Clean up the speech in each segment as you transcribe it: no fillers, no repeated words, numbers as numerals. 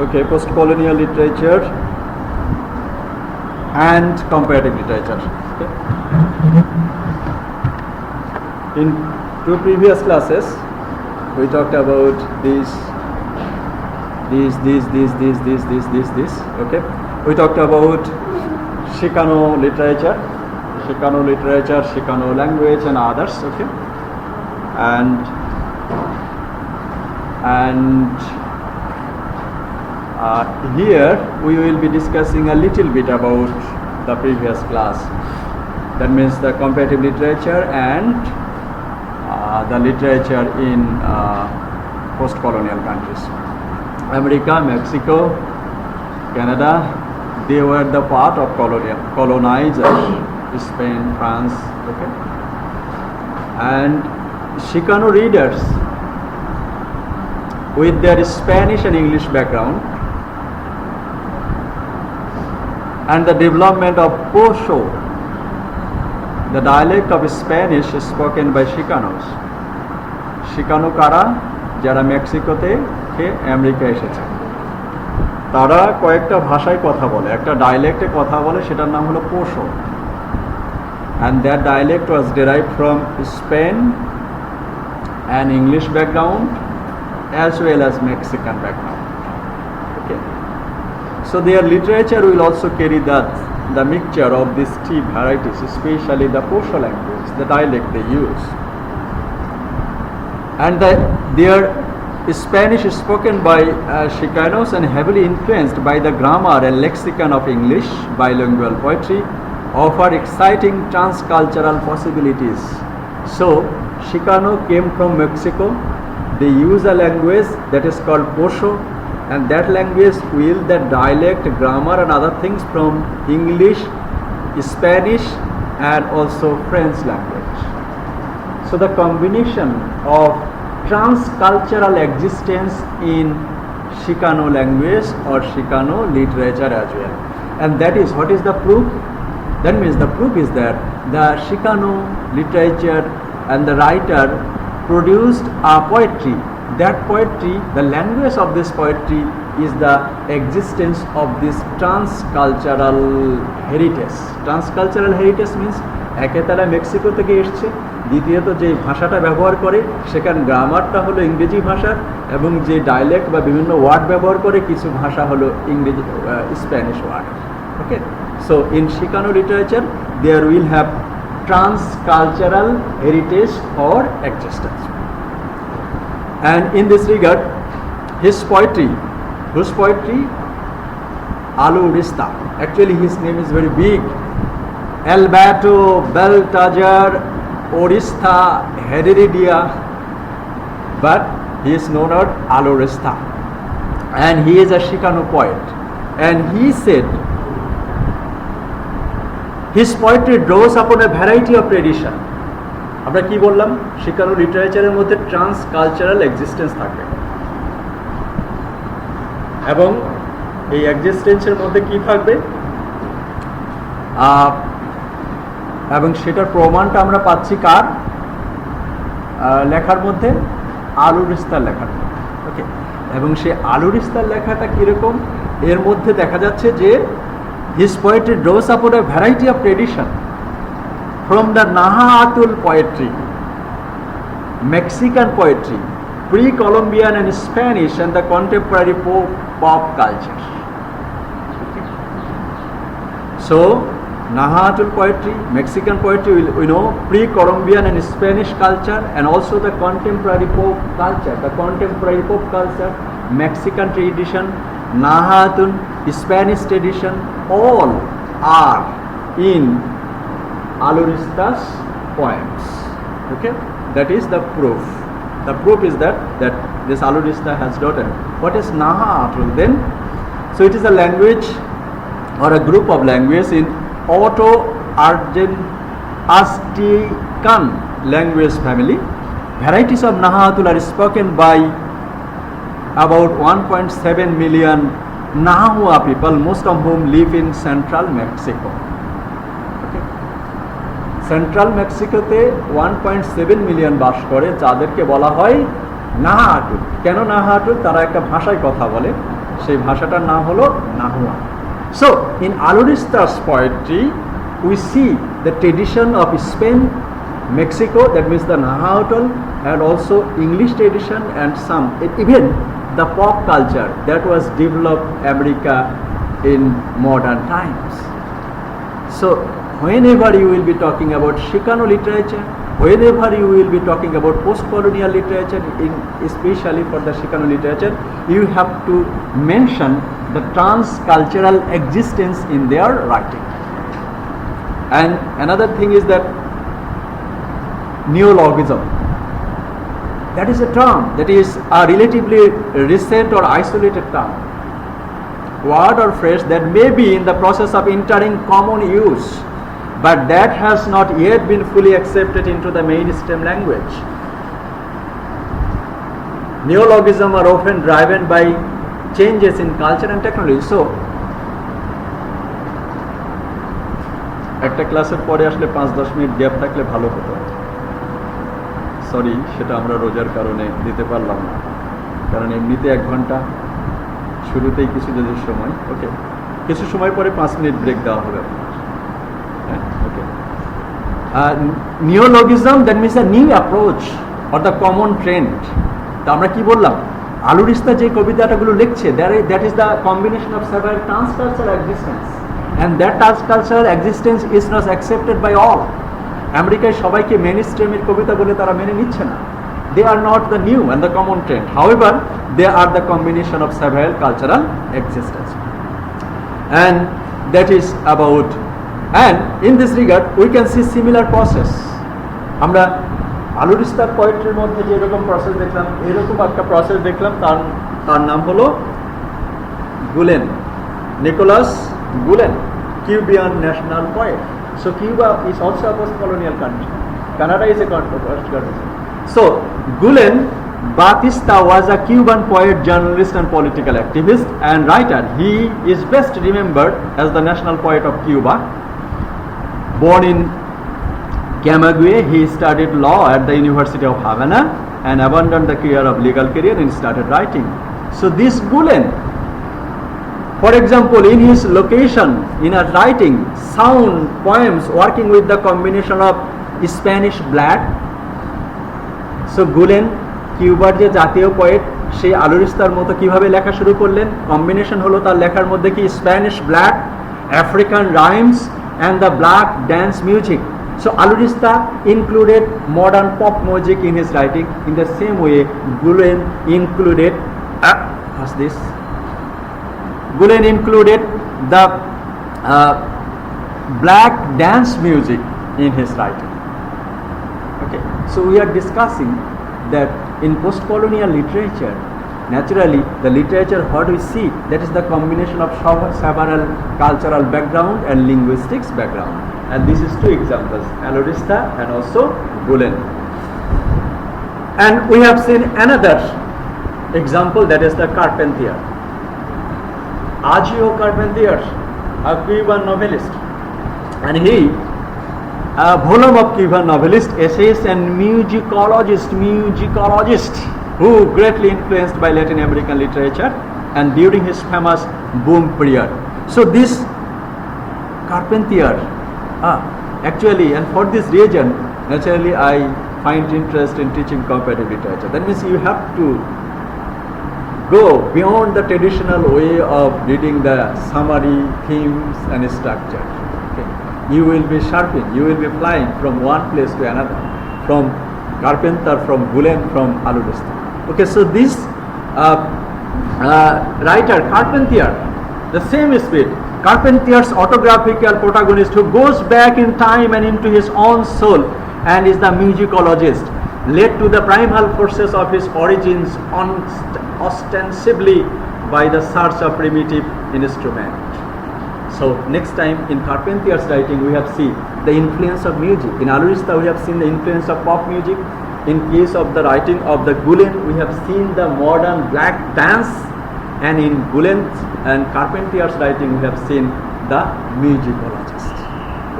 Okay, post-colonial literature and comparative literature. Okay. In two previous classes, we talked about this. Okay, we talked about Shikano literature, Shikano language, and others. Okay, and here we will be discussing a little bit about the previous class. That means the comparative literature and the literature in post-colonial countries. America, Mexico, Canada, they were the part of colonizers, Spain, France, okay? And Chicano readers with their Spanish and English background and the development of Poso, the dialect of Spanish spoken by Chicanos. Chicano kara jara Mexico te America এসেছে তারা কয়েকটা ভাষায় কথা বলে একটা ডায়ালেক্টে কথা বলে সেটার নাম হলো পোসো and that dialect was derived from Spain and English background as well as Mexican background. Okay, so their literature will also carry the mixture of these three varieties, especially the Poso language, the dialect they use, and their Spanish is spoken by Chicanos and heavily influenced by the grammar and lexicon of English. Bilingual poetry offer exciting transcultural possibilities. So Chicano came from Mexico. They use a language that is called Poso, and that language will the dialect, grammar and other things from English, Spanish and also French language. So the combination of transcultural existence in Chicano language or Chicano literature as well, and that is what is the proof? That means the proof is that the Chicano literature and the writer produced a poetry. That poetry, the language of this poetry is the existence of this transcultural heritage. Transcultural heritage means একে তারা Mexico থেকে এসছে, দ্বিতীয়ত যে ভাষাটা ব্যবহার করে সেখানে গ্রামারটা হলো ইংরেজি ভাষা এবং যে ডায়ালেক্ট বা বিভিন্ন ওয়ার্ড ব্যবহার করে কিছু ভাষা হলো ইংরেজি Spanish word. Okay, so in Chicano literature there will have transcultural heritage or existence, and in this regard whose poetry Alurista, actually his name is very big, Alberto Baltazar Orista Heredia, but he is known as Alurista, and he is a Chicano poet, and he said his poetry draws upon a variety of tradition. আমরা কি বললাম, Chicano লিটারেচারের মধ্যে ট্রান্সকালচারাল existence থাকবে এবং এই এক্সিস্টেন্সের মধ্যে কি থাকবে এবং সেটার প্রমাণটা আমরা পাচ্ছি কার লেখার মধ্যে, আলুরিস্তার লেখার মধ্যে. ওকে, এবং সেই আলুরিস্তার লেখাটা কীরকম, এর মধ্যে দেখা যাচ্ছে যে his poetry draws upon a variety of tradition from the Nahuatl poetry, Mexican poetry, pre-Columbian and Spanish and the contemporary pop culture. Okay. So Nahuatl poetry, Mexican poetry, we know pre-Columbian and Spanish culture, and also the contemporary pop culture. The contemporary pop culture, Mexican tradition, Nahuatl, Spanish tradition, all are in Alurista's poems. Okay, that is the proof. The proof is that this Alurista has written. What is Nahuatl then? So it is a language or a group of languages in Aztecan language family. Varieties of Nahuatl are spoken by about 1.7 million Nahua people, most of whom live in central Mexico. Okay. Central Mexico te 1.7 million বাস করে, যাদেরকে বলা হয় নাহাটুল. কেন নাহাটুল? তারা একটা ভাষায় কথা বলে সেই ভাষাটার নাম হলো নাহুয়া। So in Alurista's poetry we see the tradition of Spain, Mexico, that means the Nahuatl, and also English tradition, and some even the pop culture that was developed America in modern times. So whenever you will be talking about Chicano literature, whenever you will be talking about post-colonial literature, especially for the Chicano literature, you have to mention the trans-cultural existence in their writing. And another thing is that neologism. That is a term that is a relatively recent or isolated term, word or phrase that may be in the process of entering common use, but that has not yet been fully accepted into the mainstream language. Neologism are often driven by changes in culture and technology. So একটা ক্লাসের পরে আসলে 5-10 minute gap থাকলে ভালো হতো। Sorry, সেটা আমরা রোজার কারণে দিতে পারলাম না, কারণ এমনিতে 1 ঘন্টা, শুরুতেই কিছু যদি সময়, ওকে, কিছু সময় পরে 5 মিনিট ব্রেক দেওয়া হবে। হ্যাঁ, okay. Neologism, that means a new approach or the common trend. তা আমরা কি বললাম, আলুরিস্তা যে কবিতাটাগুলো লিখছে, that is the combination of several transcultural existence, and that trans-cultural existence is not accepted by all. আমেরিকায় সবাইকে মেইন স্ট্রিমের কবিতা বলে তারা মেনে নিচ্ছে না। They are not the new and the common trend. However, they are the combination of several cultural existence. And that is about, and in this regard we can see similar process. আমরা আলুরিস্তার পোয়েট্রির মধ্যে যে এরকম process দেখলাম, এরকম একটা process দেখলাম, তার নাম হলো গুলেন, Nicolas Gulen, Cuban national poet. So Cuba is also a post-colonial country. Canada is a post-colonial country. So Gulen Batista was a Cuban poet, journalist, and political activist and writer. He is best remembered as the national poet of Cuba. Born in Camagüey, he studied law at the University of Havana and abandoned the career of legal career and started writing. So this Gulen, for example, in his location, in a writing, sound poems working with the combination of Spanish blood. So Gulen, কিউবার যে জাতীয় poet, সেই আলুরিস্তার মতো কিভাবে লেখা শুরু করলেন? Combination হলো তার লেখার মধ্যে কি Spanish blood, African rhymes, and the black dance music. So Alurista included modern pop music in his writing. In the same way, Gulen included what's this? Gulen included the black dance music in his writing. Okay, so we are discussing that in post-colonial literature, naturally the literature what we see, that is the combination of several cultural background and linguistics background, and this is 2 examples, Alurista and also Gulen. And we have seen another example, that is the Carpentier. Agio Carpentier, a Cuban novelist, and he a volume of Cuban novelist, essayist, and musicologist who greatly influenced by Latin American literature and during his famous boom period. So this Carpentier, actually, and for this reason, naturally I find interest in teaching comparative literature. That means you have to go beyond the traditional way of reading the summary, themes, and structure. Okay. You will be sharpening, you will be flying from one place to another, from Carpenter, from Gulen, from Alurista. Okay, so this writer Carpentier, the same spirit, Carpentier's autographical protagonist who goes back in time and into his own soul and is the musicologist, led to the primal forces of his origins ostensibly by the search of primitive instrument. So next time in Carpentier's writing we have seen the influence of music. In Alurista we have seen the influence of pop music. In case of the writing of the Gulen, we have seen the modern black dance, and in Gulen and Carpentier's writing we have seen the musicologist.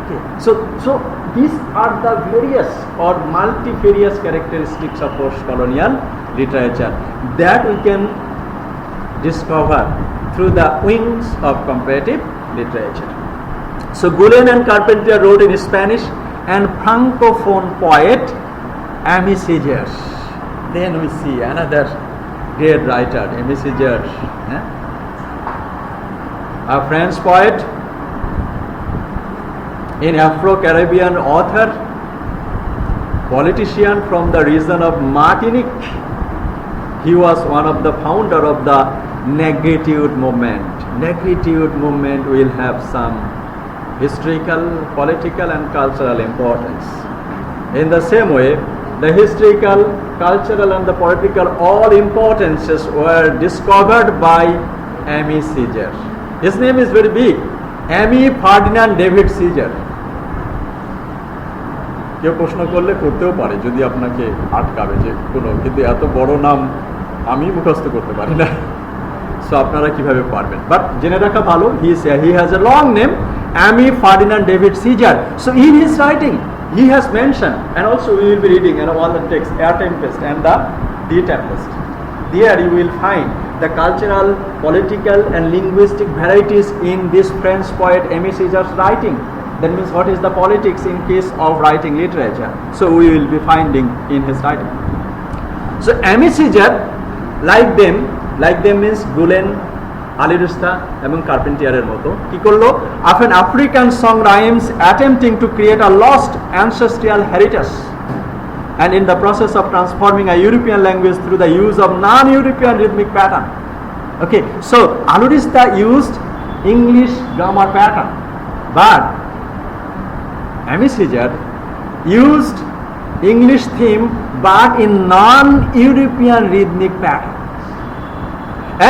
Okay, so these are the various or multifarious characteristics of post-colonial literature that we can discover through the wings of comparative literature. So Gulen and Carpentier wrote in Spanish, and Francophone poet Aimé Césaire. Then we see another great writer, Aimé Césaire, a French poet, an Afro-Caribbean author, politician from the region of Martinique. He was one of the founder of the Negritude movement. Negritude movement will have some historical, political and cultural importance. In the same way, the historical, cultural and the political all importances were discovered by Aimé Césaire. His name is very big, Aimé Ferdinand David Césaire. কেউ প্রশ্ন করলে করতেও পারে যদি আপনাকে আটকাবে যে কোনো, কিন্তু এত বড় নাম আমি মুখস্থ করতে পারি না, সো আপনারা কিভাবে পারবেন, বাট জেনে রাখা ভালো। He has a long name, Aimé Ferdinand David Césaire. So in his writing he has mentioned, and also we will be reading all the text, Air Tempest and the Tempest. There you will find the cultural, political and linguistic varieties in this French poet Aimé Césaire's writing. That means what is the politics in case of writing literature. So we will be finding in his writing. So Aimé Césaire, like them means Gulen, আলিরুস্তা এবং কার্পেন্টিয়ারের মতো কি করলো, of an African song rhymes attempting to create a lost ancestral heritage, and in the process of transforming a European language through the use of non-European rhythmic pattern. Okay, so Alurista used English grammar pattern, but Aimé Césaire used English theme but in non-European rhythmic pattern.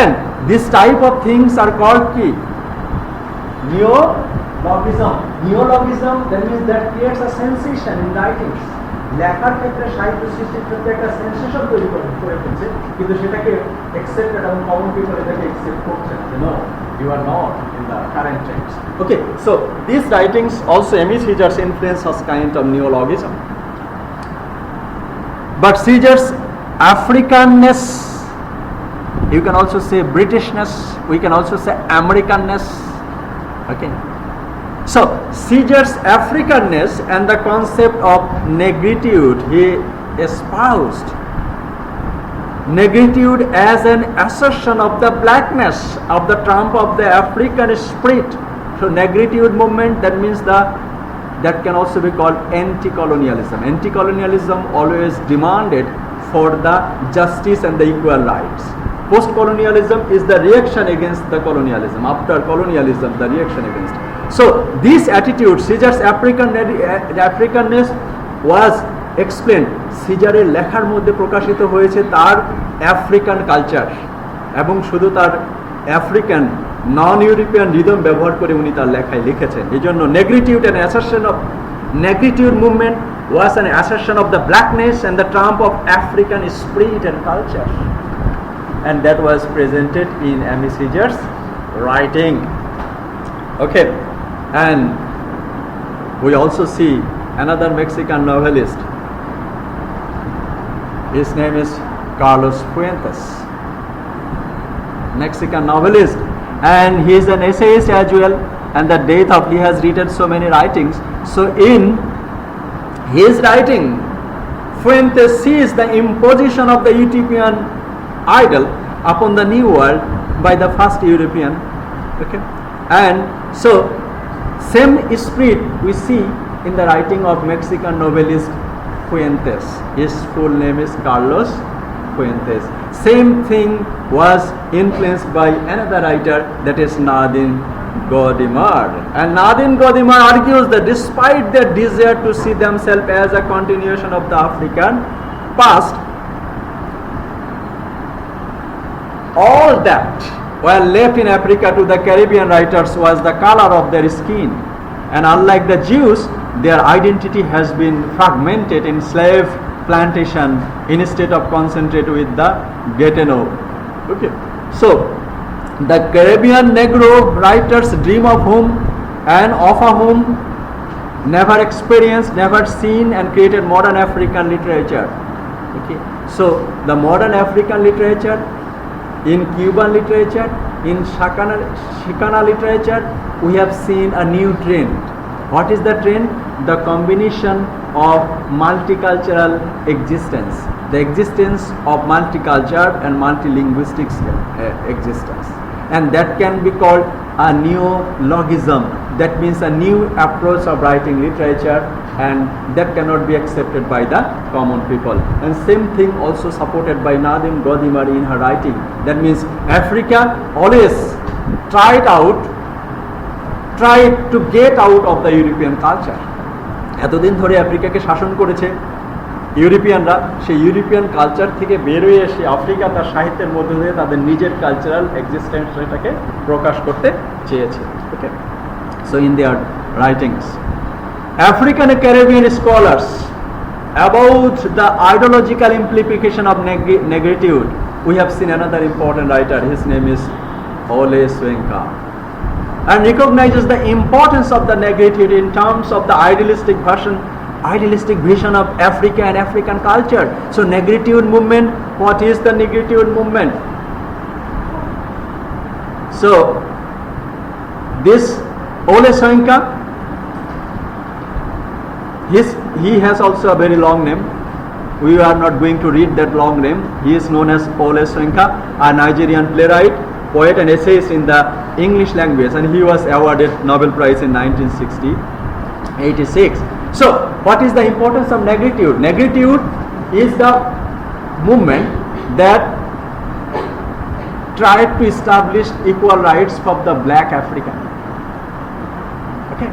And this type of things are called key neologism. Neologism, that means that creates a sensation in writings. লেখার ক্ষেত্রে, সাহিত্য সৃষ্টির ক্ষেত্রে একটা sensation তৈরি করে ফেলছে, কিন্তু সেটাকে অ্যাকসেপ্টেড এবং কমন পিপল এটাকে অ্যাকসেপ্ট করছে না, no, you are not in the current times. Okay, so these writings also, Aimé Césaire's influence was kind of neologism. But Césaire's Africanness, you can also say Britishness, we can also say Americanness. Okay, so Césaire's Africanness and the concept of negritude, he espoused negritude as an assertion of the blackness of the trump of the African spirit. So negritude movement, that means that can also be called anti-colonialism. Anti-colonialism always demanded for the justice and the equal rights. Post-colonialism is the reaction against the colonialism. After colonialism, the reaction against. So this attitude, Césaire's Africanness was explained. Césaireর লেখার মধ্যে প্রকাশিত হয়েছে তার African culture, এবং শুধু তার African non European rhythm ব্যবহার করে উনি তার লেখায় লিখেছেন। এই জন্য negritude and assertion of negritude movement was an assertion of the blackness and the trump of African spirit and culture. And that was presented in Aimé Césaire's writing. Okay, and we also see another Mexican novelist. His name is Carlos Fuentes, Mexican novelist, and he is an essayist as well, and the date of he has written so many writings. So in his writing, Fuentes sees the imposition of the utopian idol upon the new world by the first European. Okay, and so same spirit we see in the writing of Mexican novelist Fuentes. His full name is Carlos Fuentes. Same thing was influenced by another writer, that is Nadine Gordimer. And Nadine Gordimer argues that despite their desire to see themselves as a continuation of the African past, all that were left in Africa to the Caribbean writers was the color of their skin, and unlike the Jews, their identity has been fragmented in slave plantation instead of concentrate with the ghetto. Okay, so the Caribbean Negro writers dream of home and of a home never experienced, never seen, and created modern African literature. Okay, so the modern African literature In Cuban literature, in Chicana literature, we have seen a new trend. What is the trend? The combination of multicultural existence. The existence of multicultural and multilinguistic existence. And that can be called a neologism. That means a new approach of writing literature, and that cannot be accepted by the common people. And same thing also supported by Nadim Godimari in her writing. That means Africa always tried to get out of the European culture. এতদিন ধরে আফ্রিকাকে শাসন করেছে ইউরোপিয়ানরা, সেই European culture থেকে বের হয়ে এসে Africa তার সাহিত্যের মধ্যে দিয়ে তাদের নিজের কালচারাল এক্সিস্টেন্সটাকে প্রকাশ করতে চেয়েছে। Okay, so in their writings African and Caribbean scholars about the ideological implication of negritude, we have seen another important writer. His name is Ole Soyinka, and recognizes the importance of the negritude in terms of the idealistic vision of Africa and African culture. So negritude movement, what is the negritude movement? So this Ole Soyinka, he has also a very long name. We are not going to read that long name. He is known as Ole Soyinka, a Nigerian playwright, poet and essayist in the English language, and he was awarded Nobel Prize in 1986. So what is the importance of negritude? Negritude is the movement that tried to establish equal rights for the black African. Okay.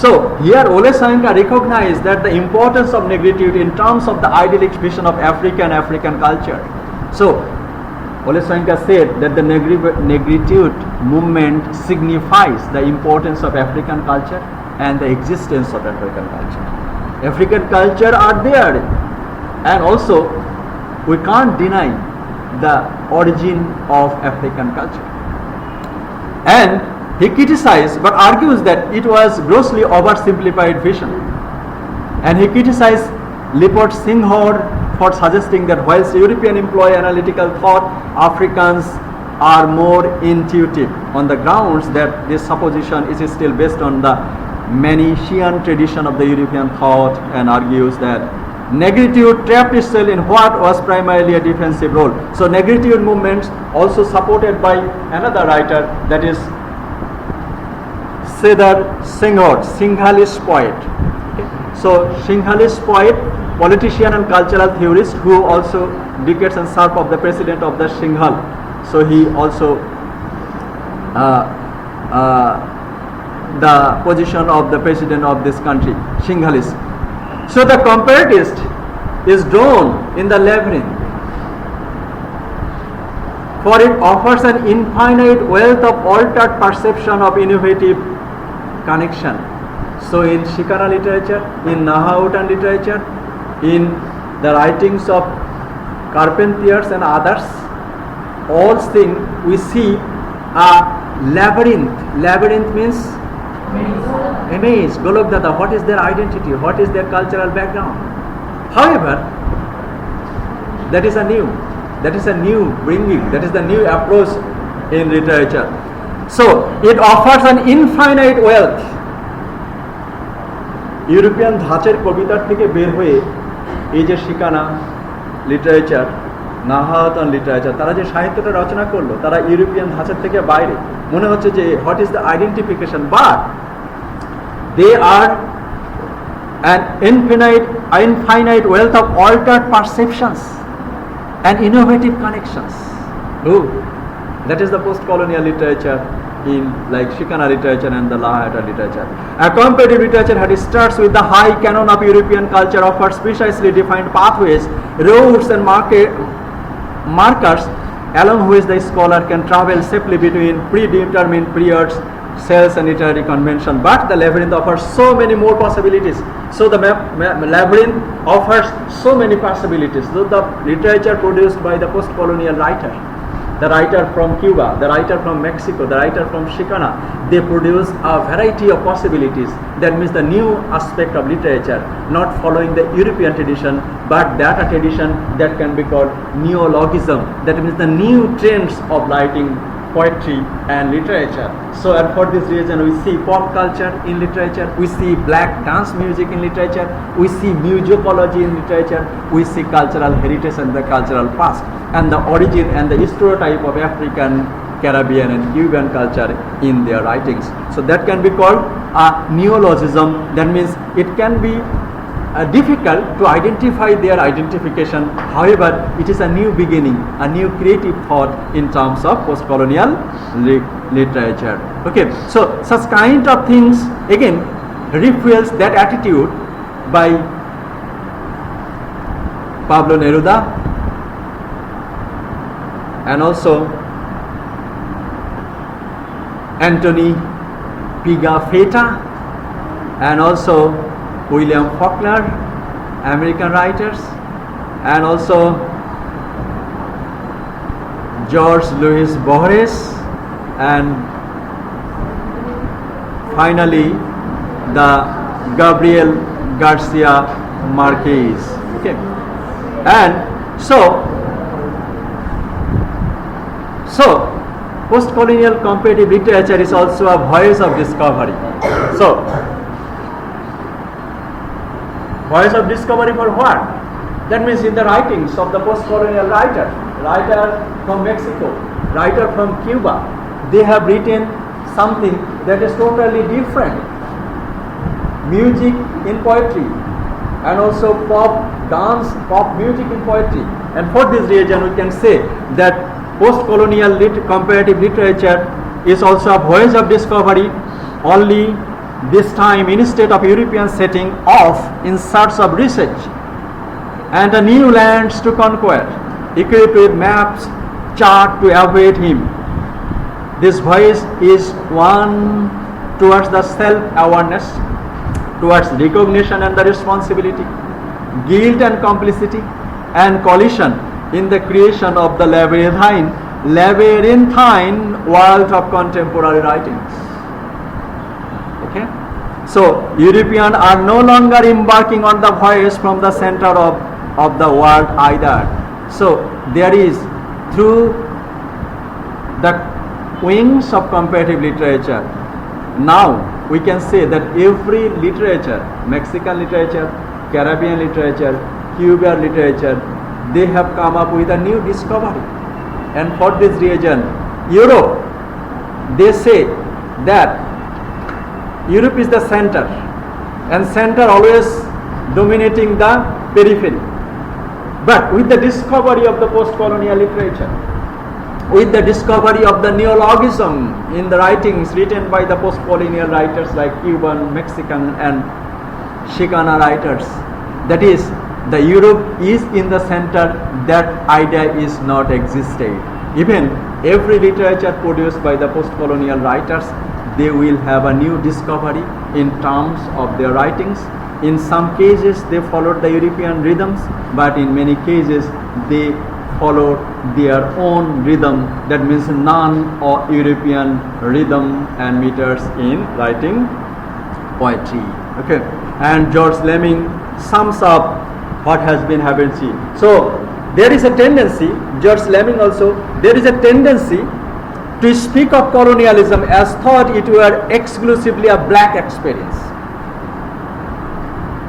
So here Ole Soyinka recognized that the importance of negritude in terms of the idyllic vision of Africa and African culture. So Ole Soyinka said that the negritude movement signifies the importance of African culture and the existence of African culture. African culture are there, and also we can't deny the origin of African culture. And he criticized but argues that it was grossly oversimplified vision. And he criticized Leopold Senghor for suggesting that whilst European employ analytical thought, Africans are more intuitive, on the grounds that this supposition is still based on the Manichaean tradition of the European thought, and argues that negritude trapped itself in what was primarily a defensive role. So negritude movements also supported by another writer, that is Cedar Senghor, Singhalese poet. Okay. So Singhalese poet, politician and cultural theorist, who also decades and served of the president of the Singhal. So he also the position of the president of this country, Singhalese. So the comparatist is drawn in the labyrinth, for it offers an infinite wealth of altered perception of innovative connection. So in Chicana literature, in Nahautan literature, in the writings of Carpentiers and others, all things we see a labyrinth. Labyrinth means a maze. Golok Dada, what is their identity? What is their cultural background? However, that is a new bringing, that is the new approach in literature. So it offers an infinite wealth. European ধাঁচের কবিতার থেকে বের হয়ে এই যে শিকানা literature, নাহাওয়াতান literature, তারা যে সাহিত্যটা রচনা করলো, তারা ইউরোপিয়ান ধাঁচের থেকে বাইরে। মনে হচ্ছে যে what is the identification, but they are an infinite wealth of altered perceptions and innovative connections. That is the post-colonial literature in like Chicana literature and the Lahayata literature. A comparative literature that starts with the high canon of European culture, offers precisely defined pathways, routes and markers along which the scholar can travel safely between predetermined periods, cells and literary convention. But the labyrinth offers so many more possibilities. So the labyrinth offers so many possibilities. So the literature produced by the post-colonial writer, the writer from Cuba, the writer from Mexico, the writer from Chicana, they produce a variety of possibilities. That means the new aspect of literature, not following the European tradition, but that a tradition that can be called neologism. That means the new trends of writing poetry and literature. So, and for this reason we see pop culture in literature, we see black dance music in literature, we see musicology in literature, we see cultural heritage and the cultural past, and the origin and the stereotype of African, Caribbean and Cuban culture in their writings. So that can be called a neologism. That means it can be difficult to identify their identification. However, it is a new beginning, a new creative thought in terms of post-colonial literature. Okay, so such kind of things again refuels that attitude by Pablo Neruda and also Anthony Pigafetta and also William Faulkner, American writers, and also George Louis Borges, and finally the Gabriel Garcia Marquez. Okay, and so post-colonial comparative literature is also a voice of discovery. So voice of discovery for what? That means in the writings of the post-colonial writer from Mexico, writer from Cuba, they have written something that is totally different. Music in poetry and also pop dance, pop music in poetry. And for this reason we can say that post-colonial comparative literature is also a voice of discovery, only this time instead of European setting off in search of research and a new lands to conquer, equipped with maps, chart to await him. This voice is one towards the self-awareness, towards recognition and the responsibility, guilt and complicity, and collision in the creation of the labyrinthine world of contemporary writings. Okay? So Europeans are no longer embarking on the voyage from the center of the world either. So there is, through the wings of comparative literature, now we can say that every literature, Mexican literature, Caribbean literature, Cuban literature, they have come up with a new discovery. And for this reason, Europe, they say that Europe is the center, and center always dominating the periphery. But with the discovery of the post-colonial literature, with the discovery of the neologism in the writings written by the post-colonial writers like Cuban, Mexican and Chicana writers, that is, the Europe is in the center, that idea is not existed. Even every literature produced by the post-colonial writers, they will have a new discovery in terms of their writings. In some cases they followed the European rhythms, but in many cases they followed their own rhythm, that means non-European rhythm and meters in writing poetry. Okay, and George Lemming sums up what has been happening. So there is a tendency, George Lemming also, there is a tendency to speak of colonialism as thought it were exclusively a black experience.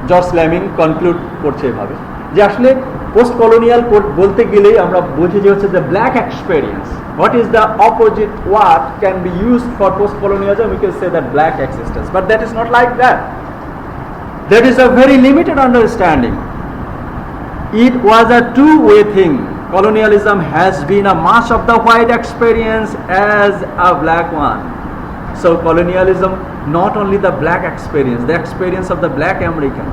George Lamming conclude করছে এভাবে যে আসলে post colonial বলতে গেলেই আমরা বুঝি যে হচ্ছে the black experience. What is the opposite word can be used for post colonialism? We can say that black existence, but that is not like that. That is a very limited understanding. It was a two-way thing. Colonialism has been a much of the white experience as a black one. So colonialism, not only the black experience, the experience of the black American.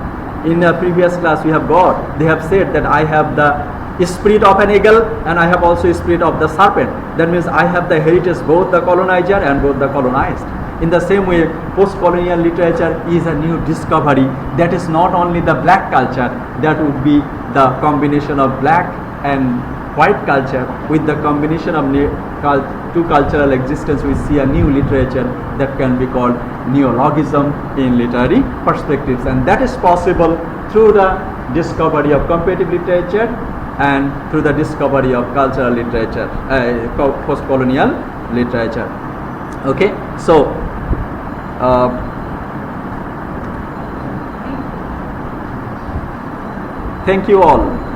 In a previous class we have got, they have said that I have the spirit of an eagle and I have also spirit of the serpent. That means I have the heritage, both the colonizer and both the colonized. In the same way, post-colonial literature is a new discovery. That is not only the black culture, that would be the combination of black and white culture with the combination of two cultural existence, we see a new literature that can be called neologism in literary perspectives, and that is possible through the discovery of comparative literature and through the discovery of cultural literature, post-colonial literature. Okay, so thank you all.